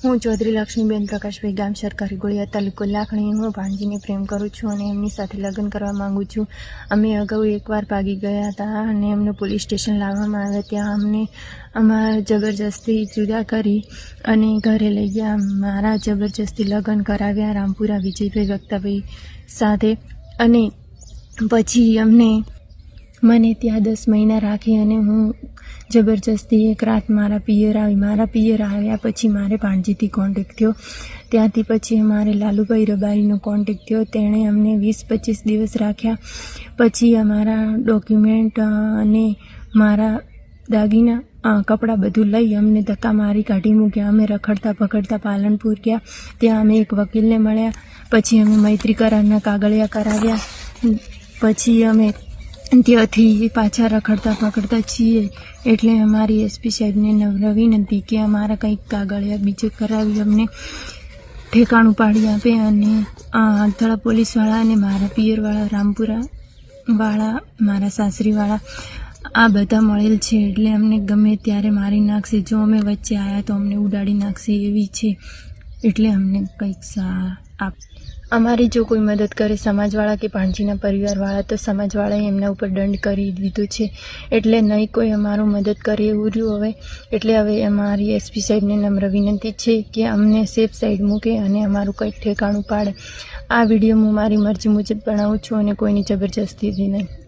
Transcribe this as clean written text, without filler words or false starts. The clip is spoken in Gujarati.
હું ચૌધરી લક્ષ્મીબેન પ્રકાશભાઈ, ગામ સરકારી ગોળિયા, તાલુકો લાખણી. હું ભાણજીને પ્રેમ કરું છું અને એમની સાથે લગ્ન કરવા માગું છું. અમે અગાઉ એકવાર ભાગી ગયા હતા અને એમને પોલીસ સ્ટેશન લાવવામાં આવ્યા. ત્યાં અમને અમારા જબરજસ્તી જુદા કરી અને ઘરે લઈ ગયા. મારા જબરજસ્તી લગ્ન કરાવ્યા રામપુરા વિજયભાઈ વક્તાભાઈ સાથે. અને પછી મને ત્યાં 10 મહિના રાખી અને હું જબરજસ્તી એક રાત મારા પિયર આવ્યા પછી મારે ભાણજીથી કોન્ટેક્ટ થયો. ત્યાંથી પછી અમારે લાલુભાઈ રબારીનો કોન્ટેક્ટ થયો. તેણે અમને 20-25 દિવસ રાખ્યા. પછી અમારા ડોક્યુમેન્ટ અને મારા દાગીના કપડાં બધું લઈ અમને ધક્કા મારી કાઢી મૂક્યા. અમે રખડતા પકડતા પાલનપુર ગયા. ત્યાં અમે એક વકીલને મળ્યા. પછી અમે મૈત્રી કરારના કાગળિયા કરાવ્યા. પછી અમે ત્યાંથી પાછા રખડતા પકડતા છીએ. એટલે અમારી એસપી સાહેબને નમ્ર વિનંતી કે અમારા કંઈક કાગળિયા બીજે કરાવી અમને ઠેકાણું પાડી આપે. અને આગથળા પોલીસવાળા અને મારા પિયરવાળા રામપુરાવાળા, મારા સાસરીવાળા આ બધા મળેલ છે. એટલે અમને ગમે ત્યારે મારી નાખશે. જો અમે વચ્ચે આવ્યા તો અમને ઉડાડી નાખશે એવી છે. એટલે અમને કંઈક આપ. અમારી જો કોઈ મદદ કરે સમાજવાળા કે ભાણજીના પરિવારવાળા, તો સમાજવાળાએ એમના ઉપર દંડ કરી દીધો છે. એટલે નહીં કોઈ અમારો મદદ કરે એવું રહ્યું હવે. એટલે હવે અમારી એસપી સાહેબને નમ્ર વિનંતી છે કે અમને સેફ સાઈડ મૂકે અને અમારું કંઈક ઠેકાણું પાડે. આ વિડીયો હું મારી મરજી મુજબ બનાવું છું અને કોઈની જબરજસ્તીથી નહીં.